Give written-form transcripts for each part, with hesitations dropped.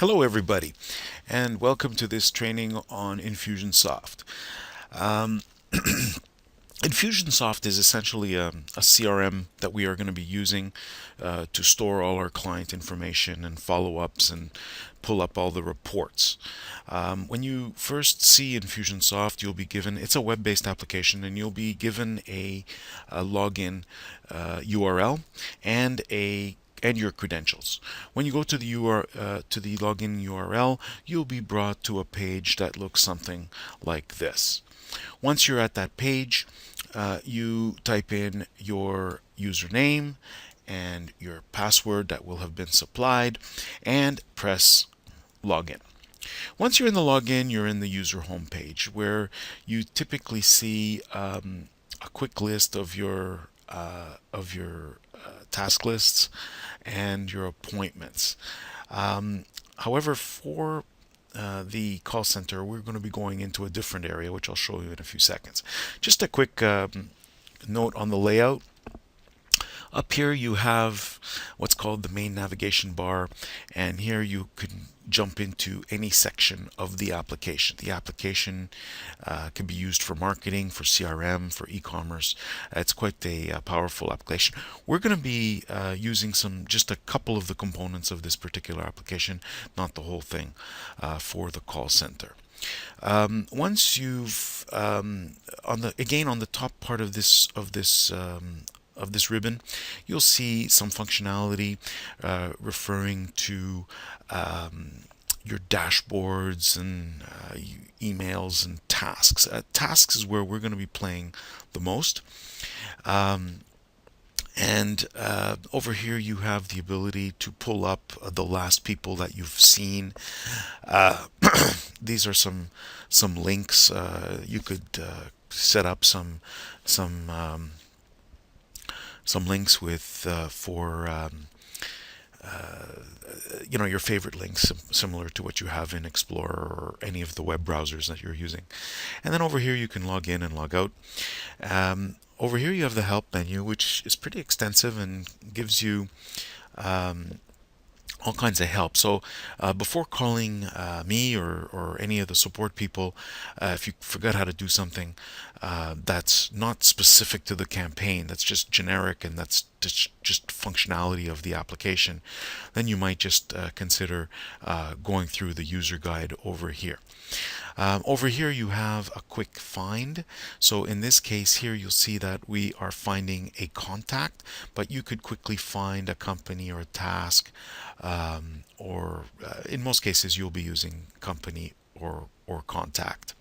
Hello everybody, and welcome to this training on Infusionsoft. Um, Infusionsoft is essentially a CRM that we are going to be using to store all our client information and follow-ups and pull up all the reports. When you first see Infusionsoft, you'll be given, it's a web-based application, and you'll be given a login URL and your credentials. When you go to to the login URL, you'll be brought to a page that looks something like this. Once you're at that page, you type in your username and your password that will have been supplied and press login. Once you're in the login, you're in the user homepage where you typically see a quick list of your task lists and your appointments. However, for the call center, we're going to be going into a different area, which I'll show you in a few seconds. Just a quick note on the layout. Up here you have what's called the main navigation bar, and here you can jump into any section of the application. The application can be used for marketing, for CRM, for e-commerce. It's quite a powerful application. We're going to be using just a couple of the components of this particular application, not the whole thing, for the call center. Once you've on the top part of this ribbon, you'll see some functionality referring to your dashboards and emails and tasks. Tasks is where we're going to be playing the most. And over here you have the ability to pull up the last people that you've seen. These are some links. You could set up some links with for your favorite links, similar to what you have in Explorer or any of the web browsers that you're using. And then over here you can log in and log out. Over here you have the help menu, which is pretty extensive and gives you all kinds of help. So before calling me or any of the support people, if you forgot how to do something that's not specific to the campaign, that's just generic and that's just functionality of the application, then you might just consider going through the user guide over here. Over here you have a quick find. So in this case here you'll see that we are finding a contact, but you could quickly find a company or a task, or in most cases you'll be using company or contact.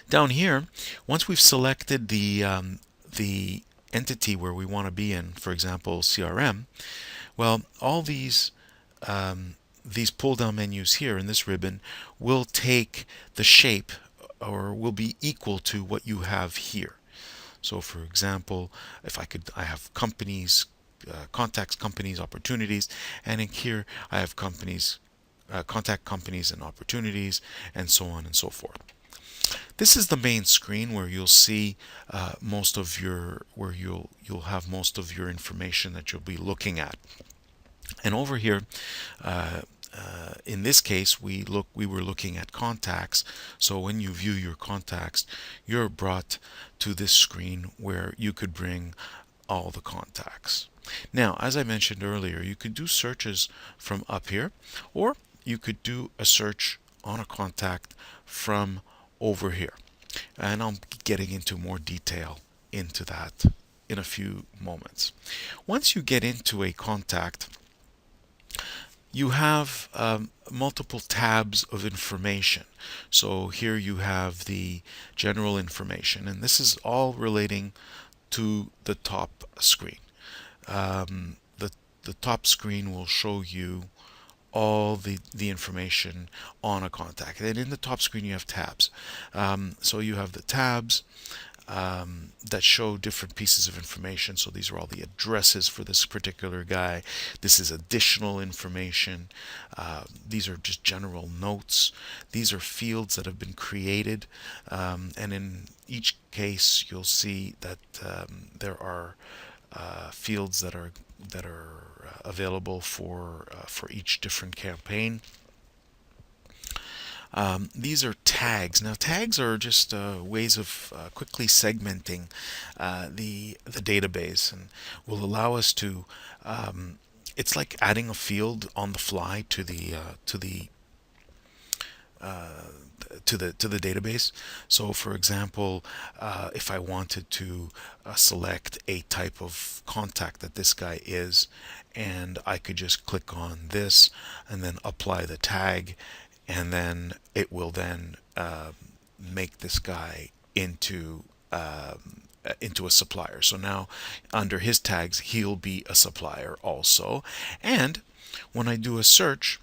Down here, once we've selected the entity where we want to be in, for example CRM, well, all these pull-down menus here in this ribbon will take the shape or will be equal to what you have here. So for example, if I have companies, contacts, companies, opportunities, and in here I have companies, contact companies and opportunities, and so on and so forth. This is the main screen where you'll see most of your you'll have most of your information that you'll be looking at. And over here, in this case, we were looking at contacts. So when you view your contacts, you're brought to this screen where you could bring all the contacts. Now, as I mentioned earlier, you could do searches from up here, or you could do a search on a contact from over here. And I'm getting into more detail into that in a few moments. Once you get into a contact, you have multiple tabs of information. So here you have the general information, and this is all relating to the top screen. The top screen will show you all the information on a contact, and in the top screen you have tabs. So you have the tabs that show different pieces of information. So these are all the addresses for this particular guy. This is additional information. These are just general notes. These are fields that have been created, and in each case you'll see that there are fields that are available for each different campaign. These are tags. Now, tags are just ways of quickly segmenting the database, and will allow us to. It's like adding a field on the fly to the database. So, for example, if I wanted to select a type of contact that this guy is, and I could just click on this and then apply the tag, and then it will then make this guy into a supplier. So now under his tags, he'll be a supplier also. And when I do a search,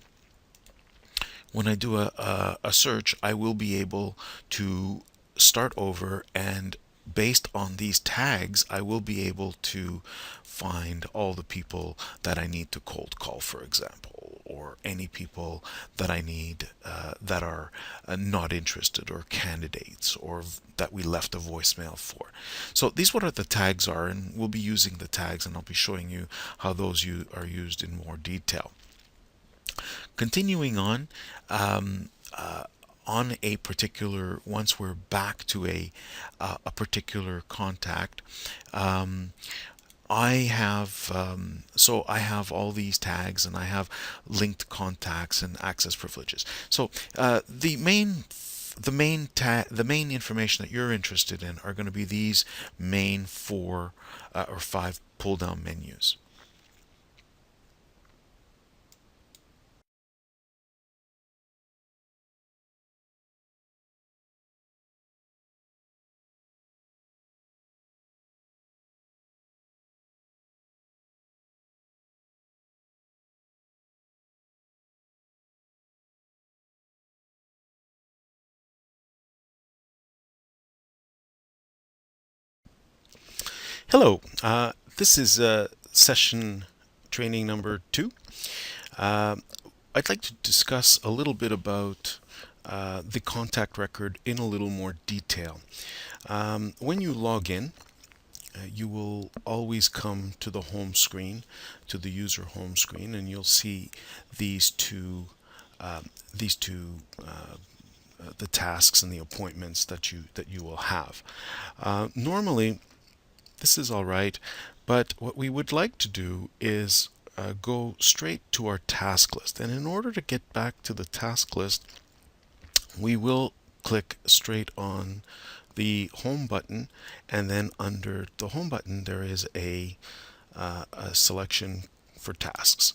a search, I will be able to start over, and based on these tags, I will be able to find all the people that I need to cold call, for example, or any people that I need that are not interested, or candidates, or that we left a voicemail for. So these what are the tags are, and we'll be using the tags, and I'll be showing you how those are used in more detail. Continuing on a particular, once we're back to a particular contact, I have I have all these tags, and I have linked contacts and access privileges. So the main information that you're interested in are going to be these main four or five pull down menus. Hello, this is session training number 2. Uh, I'd like to discuss a little bit about the contact record in a little more detail. When you log in, you will always come to the home screen, to the user home screen, and you'll see these two, these two the tasks and the appointments that you will have. Normally, this is all right, but what we would like to do is go straight to our task list. And in order to get back to the task list, we will click straight on the home button, and then under the home button there is a selection for tasks.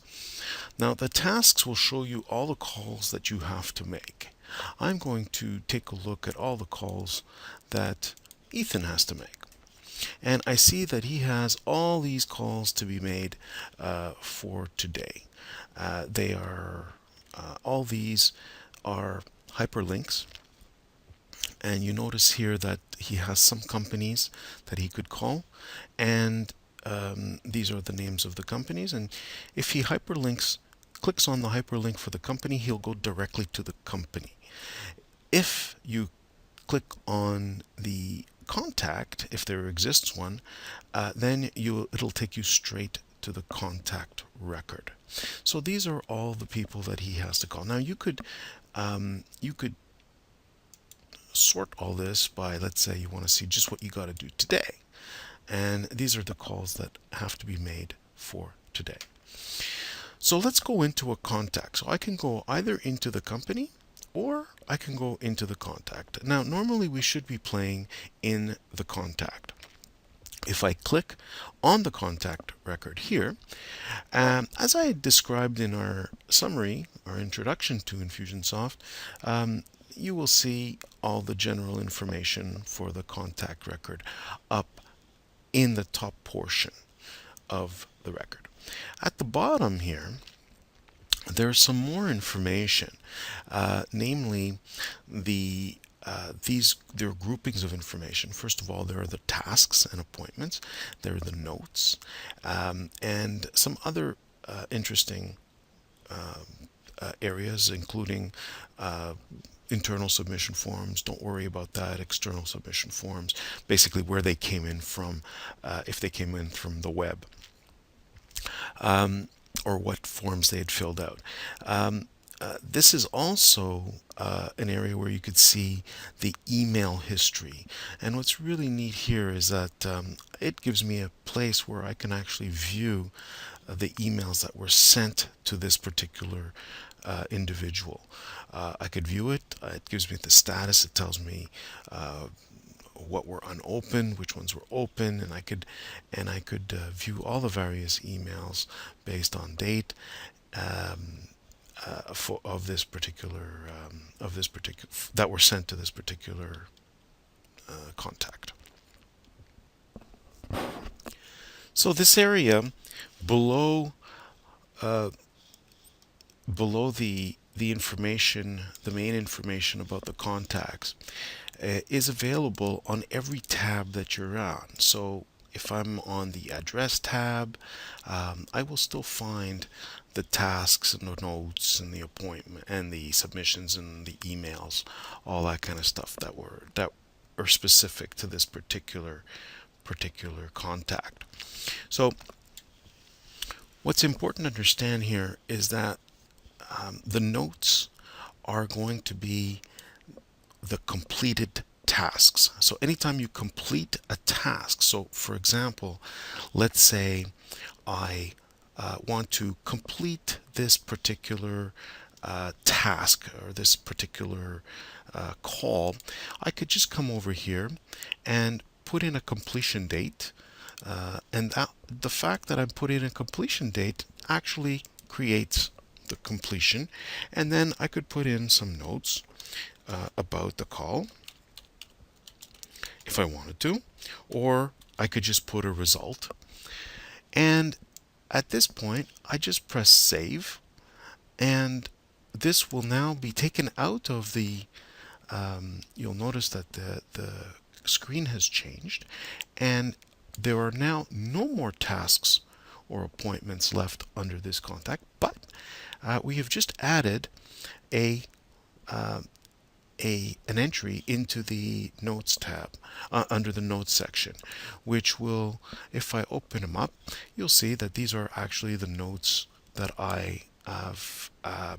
Now the tasks will show you all the calls that you have to make. I'm going to take a look at all the calls that Ethan has to make. And I see that he has all these calls to be made for today. They are all these are hyperlinks, and you notice here that he has some companies that he could call, and these are the names of the companies. And if he clicks on the hyperlink for the company, he'll go directly to the company. If you click on the contact, if there exists one, then it'll take you straight to the contact record. So these are all the people that he has to call. Now you could sort all this by, let's say you want to see just what you got to do today, and these are the calls that have to be made for today. So let's go into a contact. So I can go either into the company, or I can go into the contact. Now normally we should be playing in the contact. If I click on the contact record here, as I described in our summary, our introduction to Infusionsoft, you will see all the general information for the contact record up in the top portion of the record. At the bottom here, there's some more information, namely there are groupings of information. First of all, there are the tasks and appointments, there are the notes, and some other interesting areas, including internal submission forms, don't worry about that. External submission forms, basically where they came in from, if they came in from the web, or what forms they had filled out. This is also an area where you could see the email history. And what's really neat here is that it gives me a place where I can actually view the emails that were sent to this particular individual. I could view it. It gives me the status. It tells me what were unopened, which ones were open, and I could view all the various emails based on date, of this particular that were sent to this particular contact. So this area below the information, the main information about the contacts, is available on every tab that you're on. So if I'm on the address tab, I will still find the tasks and the notes and the appointment and the submissions and the emails, all that kind of stuff that are specific to this particular contact. So what's important to understand here is that the notes are going to be the completed tasks. So anytime you complete a task, so for example, let's say I want to complete this particular task or this particular call, I could just come over here and put in a completion date. And the fact that I'm putting in a completion date actually creates the completion. And then I could put in some notes about the call if I wanted to, or I could just put a result. And at this point, I just press save, and this will now be taken out of the, you'll notice that the screen has changed, and there are now no more tasks or appointments left under this contact, but we have just added a an entry into the notes tab under the notes section, which will, if I open them up, you'll see that these are actually the notes that I have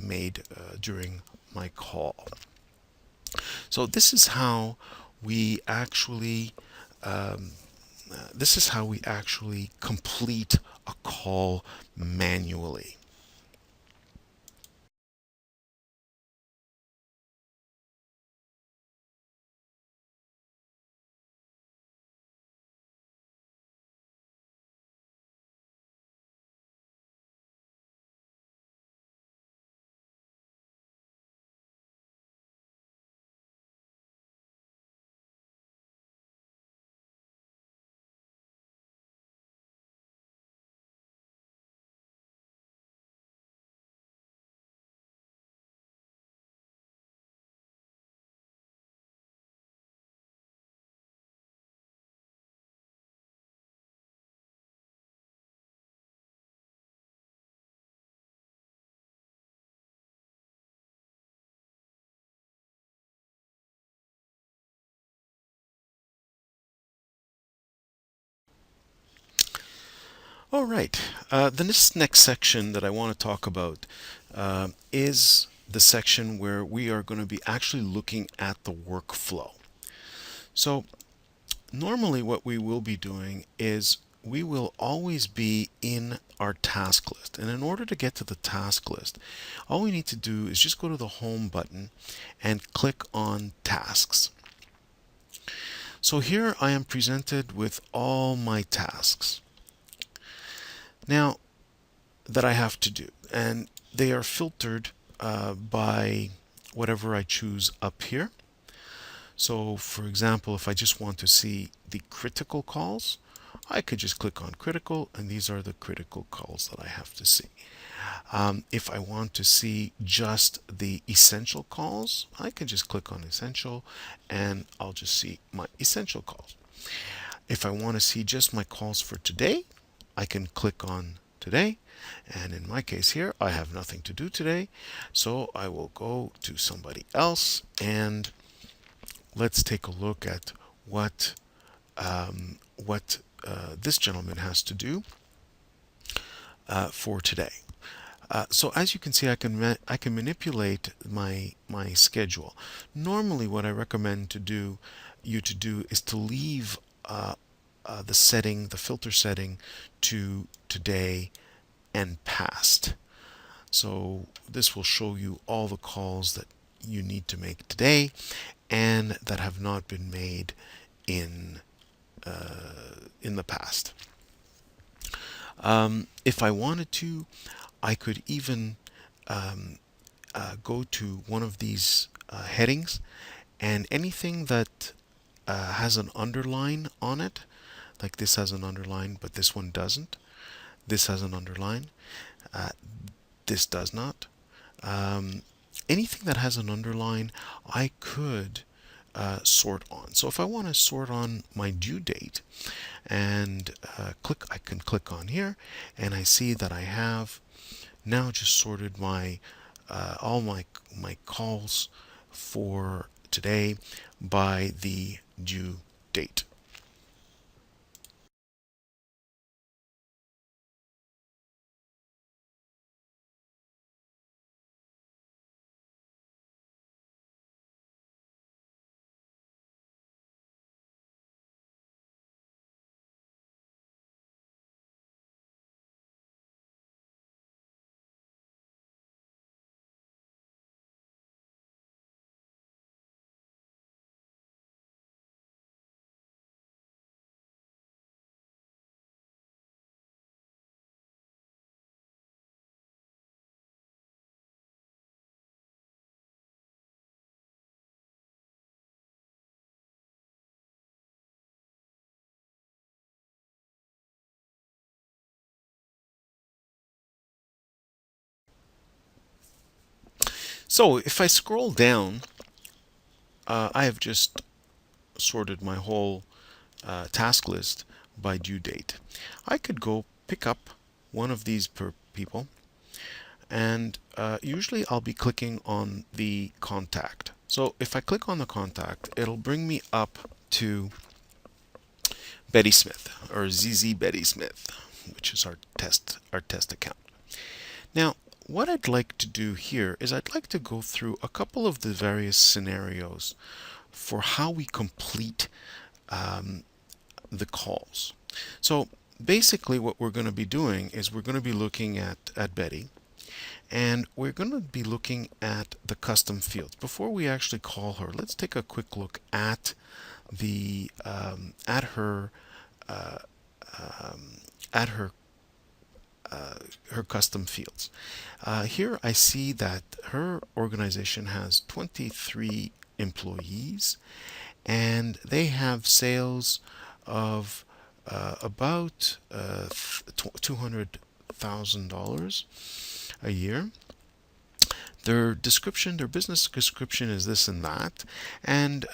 made during my call. So this is how we actually complete a call manually. All right. The next section that I want to talk about is the section where we are going to be actually looking at the workflow. So normally what we will be doing is we will always be in our task list. And in order to get to the task list, all we need to do is just go to the home button and click on tasks. So here I am presented with all my tasks now that I have to do, and they are filtered by whatever I choose up here. So for example, if I just want to see the critical calls, I could just click on critical, and these are the critical calls that I have to see. If I want to see just the essential calls, I can just click on essential, and I'll just see my essential calls. If I want to see just my calls for today, I can click on today. And in my case here, I have nothing to do today. So I will go to somebody else and let's take a look at what this gentleman has to do for today. So as you can see, I can manipulate my schedule. Normally, what I recommend you to do is to leave the filter setting to today and past. So this will show you all the calls that you need to make today and that have not been made in in the past. If I wanted to, I could even go to one of these headings, and anything that has an underline on it, like this has an underline, but this one doesn't. This has an underline. Uh, this does not. Um, Anything that has an underline, I could sort on. So if I want to sort on my due date and I can click on here, and I see that I have now just sorted all my calls for today by the due date. So if I scroll down, I have just sorted my whole task list by due date. I could go pick up one of these per people, and usually I'll be clicking on the contact. So if I click on the contact, it'll bring me up to Betty Smith, or ZZ Betty Smith, which is our test account. Now, what I'd like to do here is I'd like to go through a couple of the various scenarios for how we complete um, the calls. So basically what we're going to be doing is we're going to be looking at Betty, and we're going to be looking at the custom fields. Before we actually call her, let's take a quick look at the at her uh, um, at her custom fields. Here I see that her organization has 23 employees, and they have sales of about $200,000 a year. Their business description is this and that, and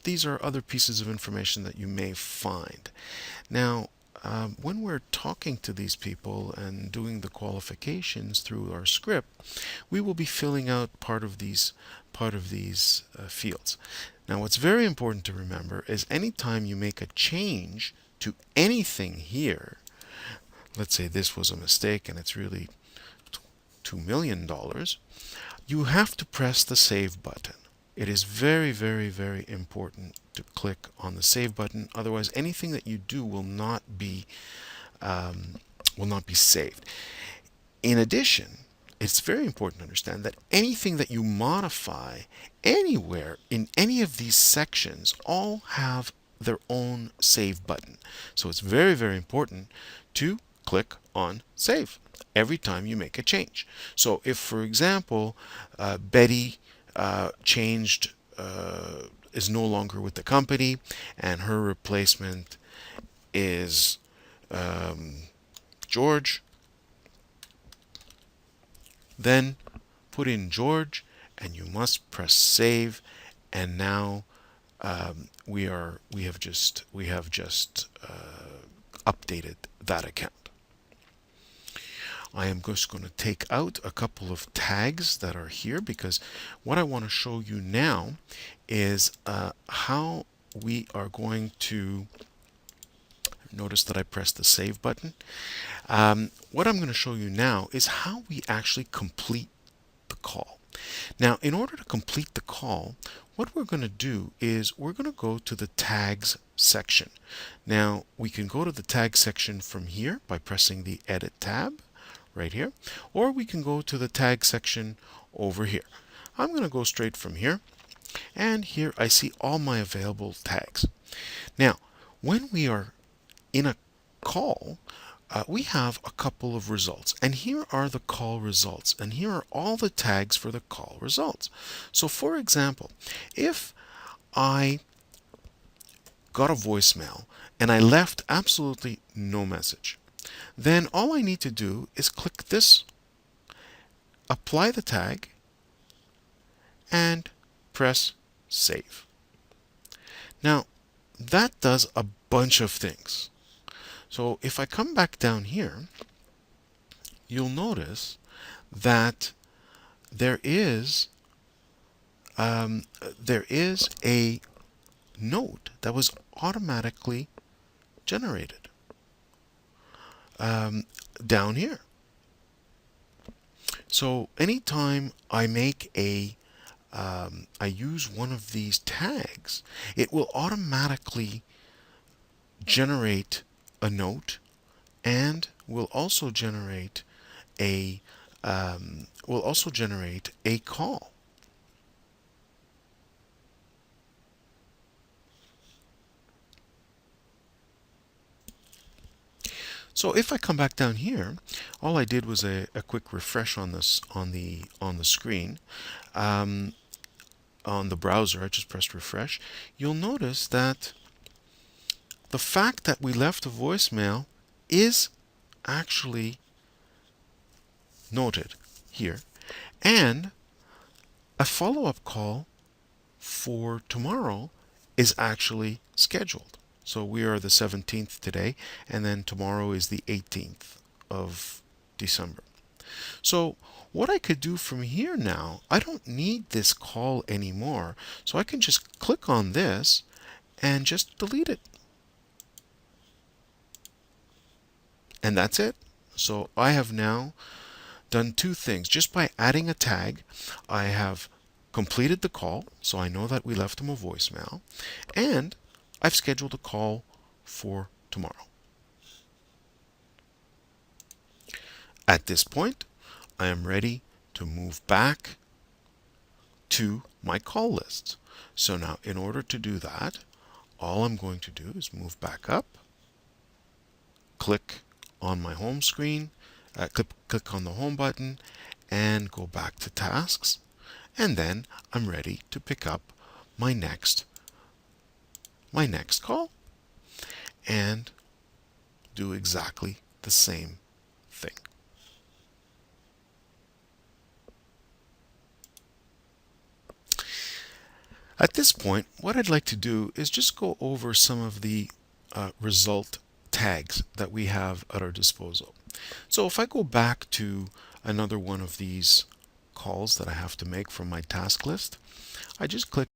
these are other pieces of information that you may find. Now, when we're talking to these people and doing the qualifications through our script, we will be filling out part of these fields. Now, what's very important to remember is anytime you make a change to anything here, let's say this was a mistake and it's really $2 million, you have to press the save button. It is very, very, very important to click on the save button. Otherwise, anything that you do um, will not be saved. In addition, it's very important to understand that anything that you modify anywhere in any of these sections all have their own save button. So it's very, very important to click on save every time you make a change. So if, for example, Betty changed, is no longer with the company, and her replacement is um, George, then put in George, and you must press save. And now we have just updated that account. I am just going to take out a couple of tags that are here, because what I want to show you now is how we are going to notice that I pressed the save button. What I'm going to show you now is how we actually complete the call. Now, in order to complete the call, what we're going to do is we're going to go to the tags section. Now, we can go to the tag section from here by pressing the edit tab right here, or we can go to the tag section over here. I'm going to go straight from here, and here I see all my available tags. Now, when we are in a call, we have a couple of results, and here are the call results, and here are all the tags for the call results. So for example, if I got a voicemail and I left absolutely no message, then all I need to do is click this, apply the tag, and press save. Now, that does a bunch of things. So if I come back down here, you'll notice that there is a note that was automatically generated down here. So anytime I make I use one of these tags, it will automatically generate a note, and will also generate a call. So if I come back down here, all I did was a quick refresh on this on the screen. On the browser, I just pressed refresh. You'll notice that the fact that we left a voicemail is actually noted here, and a follow-up call for tomorrow is actually scheduled. So we are the 17th today, and then tomorrow is the 18th of December. So what I could do from here now, I don't need this call anymore, so I can just click on this and just delete it. And that's it. So I have now done two things. Just by adding a tag, I have completed the call, so I know that we left them a voicemail, and I've scheduled a call for tomorrow. At this point, I am ready to move back to my call list. So now, in order to do that, all I'm going to do is move back up, click on my home screen, click on the home button, and go back to tasks, and then I'm ready to pick up my next call and do exactly the same thing. At this point, what I'd like to do is just go over some of the result tags that we have at our disposal. So if I go back to another one of these calls that I have to make from my task list, I just click